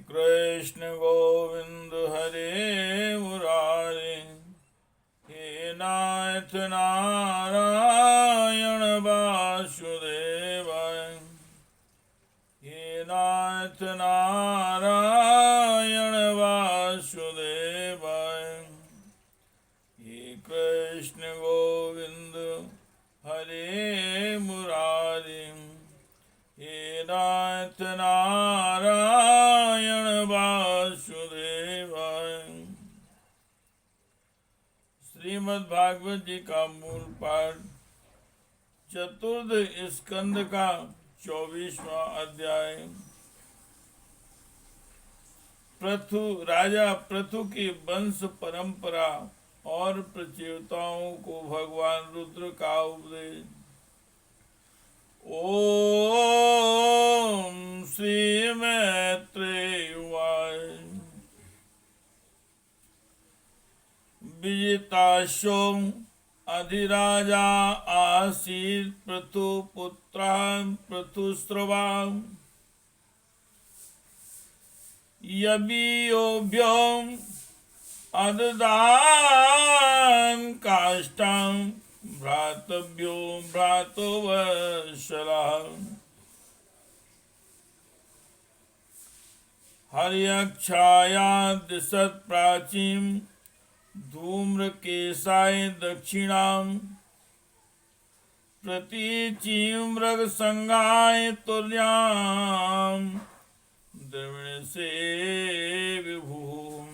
कृष्ण गोविंद हरे मुरारे, हे नाथ नारायण वासुदेवाय, हे नाथ नारायण वासुदेवाय, हे कृष्ण गोविंद हरे मुरारे, हे नाथ नारायण वासुदेवाय। श्रीमद् भागवत जी का मूल पाठ चतुर्थ स्कंद का 24वां अध्याय। राजा पृथु की वंश परंपरा और प्रचेताओं को भगवान रुद्र का उपदेश। ओम श्री मैत्रेय उवाच। विजिताशो अधिराजा आसीत् पृथुपुत्रः पृथुस्रवा, यवीयोभ्यो अददान् काष्ठं भ्रातृभ्यो भ्रातृवत्सलः। हर्यक्षाया दिशत् प्राचीं धूम्रकेशाय दक्षिणां, प्रतीचीं मृगसंगाय तुर्यां द्रविणसे विभुः।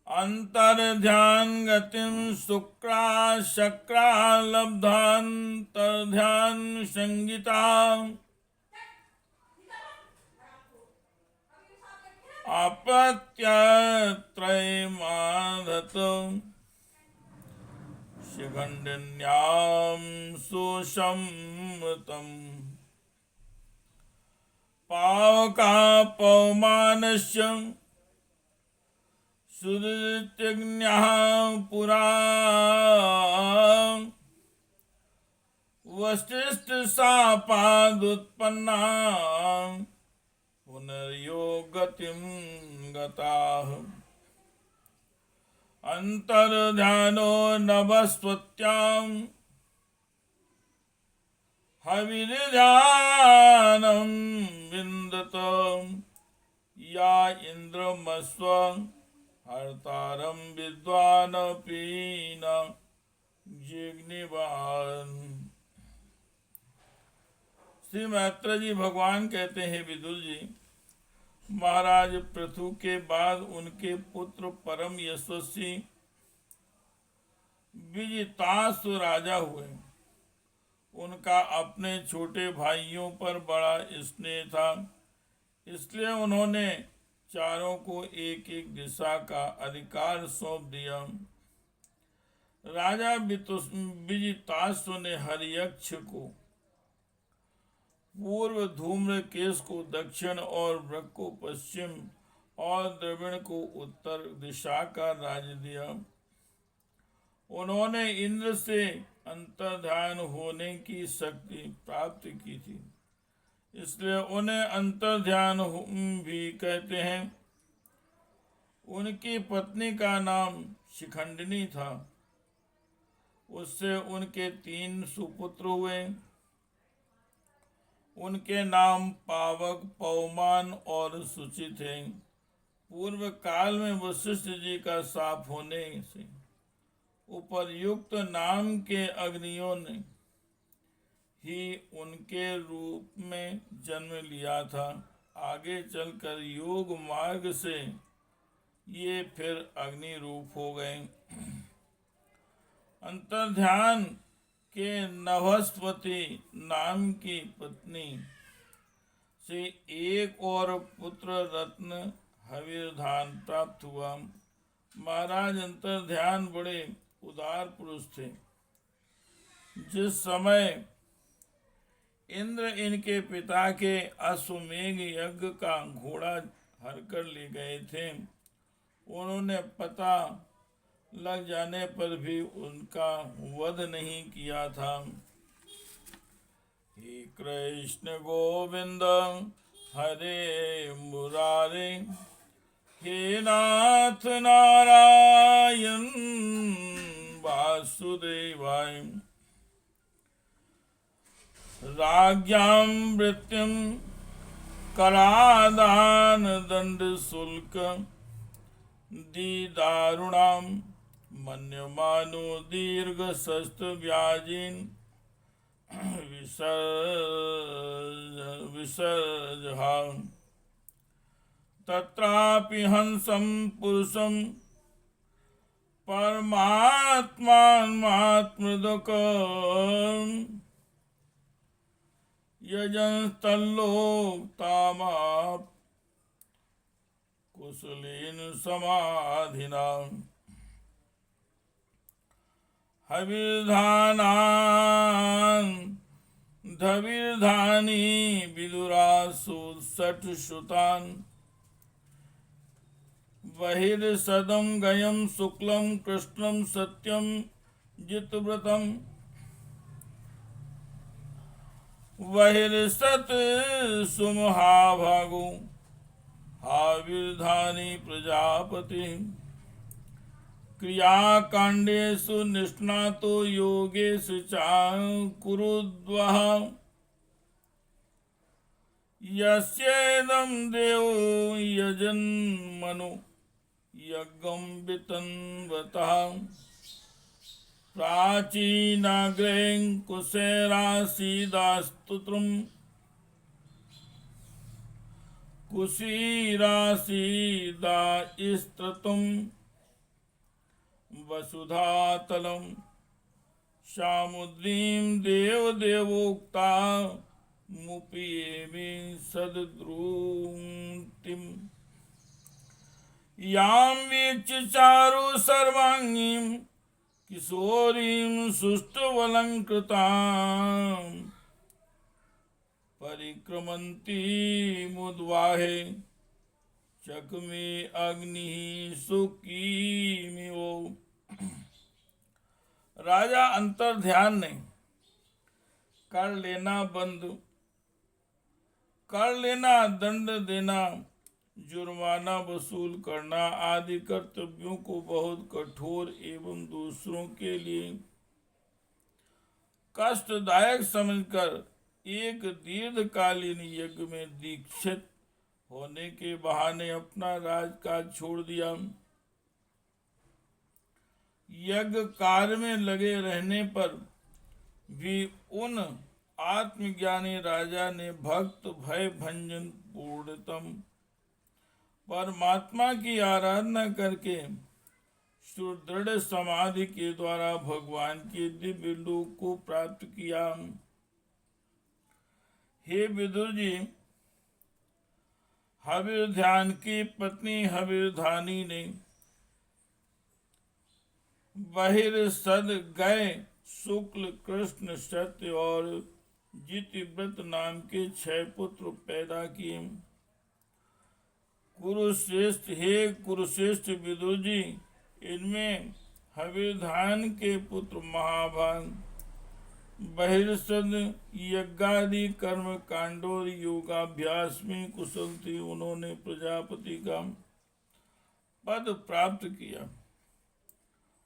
अंतर्ध्यान गतिं शुक्रा शक्रा लब्धांतर्ध्यान संगीता, आपत्यत्रयमाधत शिखण्डिन्यां सुसंवृतम्। पावकापमानस्य सुदृत्यग्न्यः पुरा, वसिष्ठशापादुत्पन्ना पुनर्यो गतिं गताः। अंतर्ध्यानो नभस्वत्यां हविर्ध्यानं विन्दत, या इन्द्रमस्व हर्तारं विद्वानपि न जिग्निवान्। श्री मैत्रेय जी भगवान कहते हैं, विदुर जी, महाराज पृथु के बाद उनके पुत्र परम यशस्वी विजितासु राजा हुए। उनका अपने छोटे भाइयों पर बड़ा स्नेह था, इसलिए उन्होंने चारों को एक एक दिशा का अधिकार सौंप दिया। राजा विजितासु ने हर्यक्ष को पूर्व, धूम्रकेश को दक्षिण और वृक को पश्चिम और द्रविण को उत्तर दिशा का राज्य दिया। उन्होंने इंद्र से अंतर्ध्यान होने की शक्ति प्राप्त की थी, इसलिए उन्हें अंतर्ध्यान भी कहते हैं। उनकी पत्नी का नाम शिखंडिनी था। उससे उनके 3 सुपुत्र हुए। उनके नाम पावक, पवमान और सुचि थे। पूर्व काल में वशिष्ठ जी का शाप होने से उपर्युक्त नाम के अग्नियों ने ही उनके रूप में जन्म लिया था। आगे चलकर योग मार्ग से ये फिर अग्नि रूप हो गए। अंतर्ध्यान के नभस्पति नाम की पत्नी से एक और पुत्र रत्न हविर्धान प्राप्त हुआ। महाराज अंतर्ध्यान बड़े उदार पुरुष थे। जिस समय इंद्र इनके पिता के अश्वमेघ यज्ञ का घोड़ा हरकर ले गए थे, उन्होंने पता लग जाने पर भी उनका वध नहीं किया था। कृष्ण गोविंद हरे मुरारे, हे नाथ नारायण वासुदेवाय। राज्ञां वृत्तिं करादान दंड शुल्क, दीदारुणां मन्यमानो दीर्घ शस्त्र व्याजीन, विसर्जहा। तत्रापि हंसं पुरुषं परमात्मात्मदुःखं, यजंस्तल्लोकतामाप कुशलेन समाधिना। धविर्धानी विदुरासुसठ श्रुतान्, बहिर्सदं गयं शुक्लं कृष्णं सत्यं जितव्रतं, बहिर्सत् सुमहाभागो हाविर्धानी प्रजापति। क्रियाकांडेषु निष्णातो योगेषु चाकुरुद्वः, यस्येदं देवो यजन्मनो यज्ञं वितन्वतः। प्राचीनाग्रें कुशेरासीदास्तुत्रं, कुशीरासीदास्तृतुं, वसुधातलं सामुद्रीं देवदेवोक्ता मुपयेमि सद्द्रुतिम्। यां वीक्ष्य चारु सर्वांगीं किशोरीं सुष्ठुवलङ्कृतां, परिक्रमन्ती मुद्वाहे चकमे अग्नि सुकीमिवो। राजा अंतर ध्यान ने कर लेना बंद, कर लेना, दंड देना, जुर्माना वसूल करना आदि कर्तव्यों को बहुत कठोर एवं दूसरों के लिए कष्टदायक समझकर एक दीर्घकालीन यज्ञ में दीक्षित होने के बहाने अपना राजकाज छोड़ दिया। यज्ञ कार्य में लगे रहने पर भी उन आत्मज्ञानी राजा ने भक्त भय भंजन पूर्णतम परमात्मा की आराधना करके सुदृढ़ समाधि के द्वारा भगवान के दिव्य लोक को प्राप्त किया। हे विदुर जी, हविर्ध्यान की पत्नी हविर्धानी ने बहिर्सद गए शुक्ल कृष्ण सत्य और जितव्रत नाम के 6 पुत्र पैदा किए। कुरुश्रेष्ठ, हे कुरुश्रेष्ठ विदुर जी, इनमें हविर्धान के पुत्र महाभाग बहिर्सद यज्ञादि कर्म कांडों और योगाभ्यास में कुशल थी। उन्होंने प्रजापति का पद प्राप्त किया।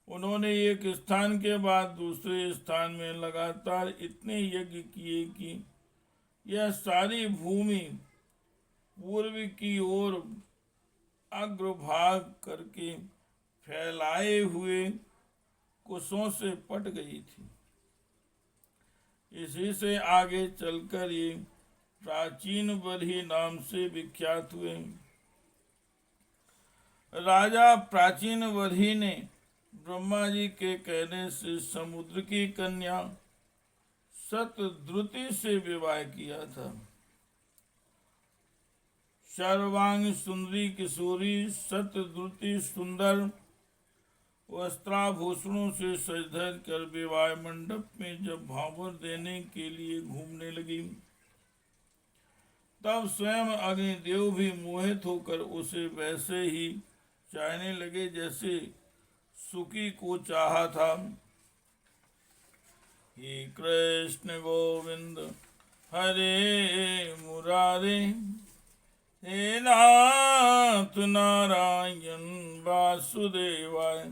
उन्होंने एक स्थान के बाद दूसरे स्थान में लगातार इतने यज्ञ किए कि यह सारी भूमि पूर्व की ओर अग्रभाग करके फैलाए हुए कुशों से पट गई थी। इसी से आगे चलकर ये प्राचीन बरही नाम से विख्यात हुए। राजा प्राचीन बरही ने ब्रह्मा जी के कहने से समुद्र की कन्या शतद्रुति से विवाह किया था। सर्वांग सुंदरी किशोरी शतद्रुति सुंदर वस्त्राभूषणों से सजधज कर विवाह मंडप में जब भावर देने के लिए घूमने लगी, तब स्वयं अग्निदेव भी मोहित होकर उसे वैसे ही चाहने लगे जैसे सुकी को चाहा था। हे कृष्ण गोविंद हरे मुरारे। हे नाथ नारायण वासुदेवाय।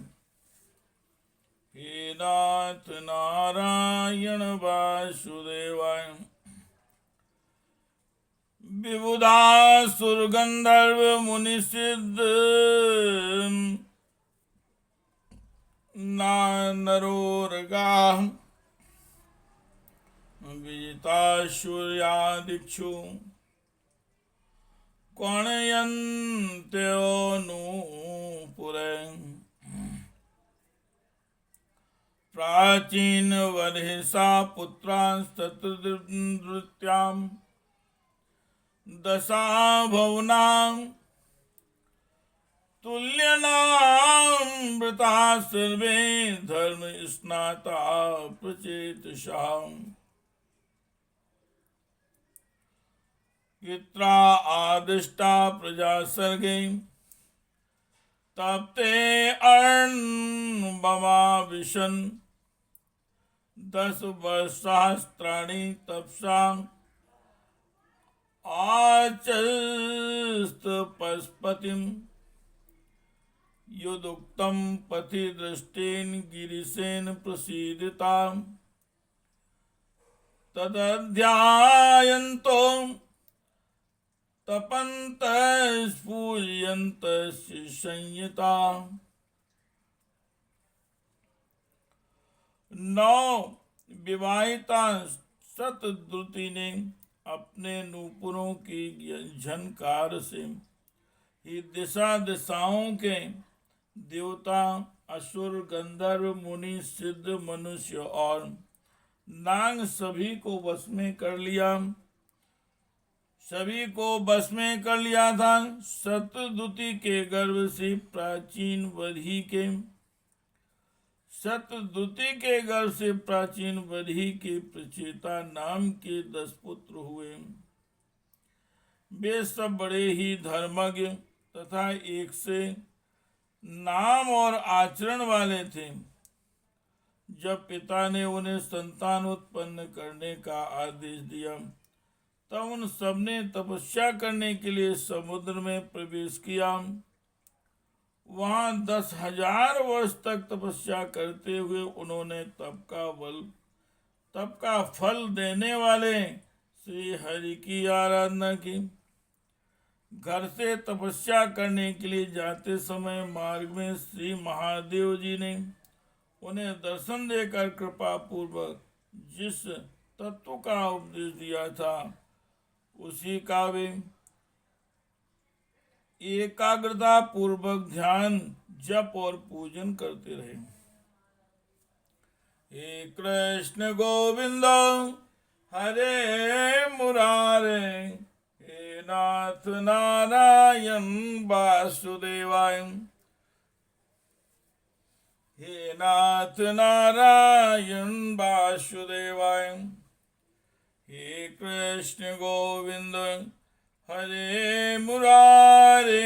हे नाथ नारायण वासुदेवाय। विबुधासुर गंधर्व मुनि सिद्ध नरोरगा विजिताशुर्यादिक्षु कोणयन्त्योऽनुपुरे। प्राचीन वर्षा पुत्रांस्तत्रृत्यां दशा भुवनां तुल्यनामृता सर्वे धर्म स्नाता प्रचेतसाम्। पित्रा आदिष्टा प्रजा सर्गे तप्ते अर्णवमाविशन् 10 वर्षसहस्राणि तपसा आचस्त पशुपतिम्। युदुक्तं पथि दृष्टेन गिरिशेन प्रसीदिता तदध्यायन्तो तपन्तस्फूर्यन्तस्य संयता। 9 विवाहिता शतद्रुति ने अपने नूपुरों की झनकार से ही दिशा दिशाओं के देवता, असुर, गंधर्व, मुनि, सिद्ध, मनुष्य और नाग सभी को वश में कर लिया था। शतद्रुति के गर्भ से प्राचीन वधी के प्रचेता नाम के 10 पुत्र हुए। वे सब बड़े ही धर्मज्ञ तथा एक से नाम और आचरण वाले थे। जब पिता ने उन्हें संतान उत्पन्न करने का आदेश दिया तब उन सब ने तपस्या करने के लिए समुद्र में प्रवेश किया। वहां 10,000 वर्ष तक तपस्या करते हुए उन्होंने तप का फल देने वाले श्री हरि की आराधना की। घर से तपस्या करने के लिए जाते समय मार्ग में श्री महादेव जी ने उन्हें दर्शन देकर कृपा पूर्वक जिस तत्व का उपदेश दिया था उसी का वे एकाग्रता पूर्वक ध्यान, जप और पूजन करते रहे। हे कृष्ण गोविंद हरे मुरारे। हे नाथ नारायण वासुदेवाय। हे नाथ नारायण वासुदेवाय। हे कृष्ण गोविंद हरे मुरारे।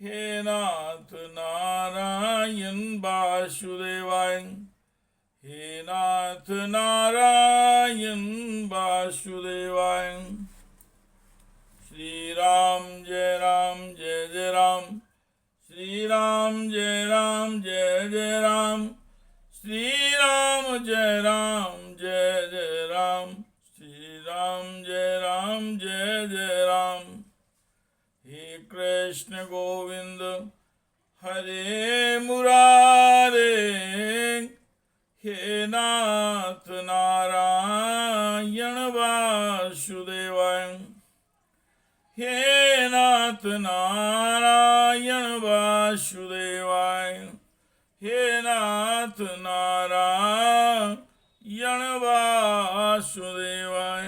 हे नाथ नारायण वासुदेवाय। हे नाथ नारायण वासुदेवाय। श्री राम जय राम जय जय राम। श्री राम जय राम जय जय राम। श्री राम जय राम जय जय राम। श्री राम जय राम जय जय राम। हे कृष्ण गोविंद हरे मुरारे। हे नाथ नारायण वासुदेवाय। हे नाथ नारायण वासुदेवाय। हे नाथ नारायण वासुदेवाय।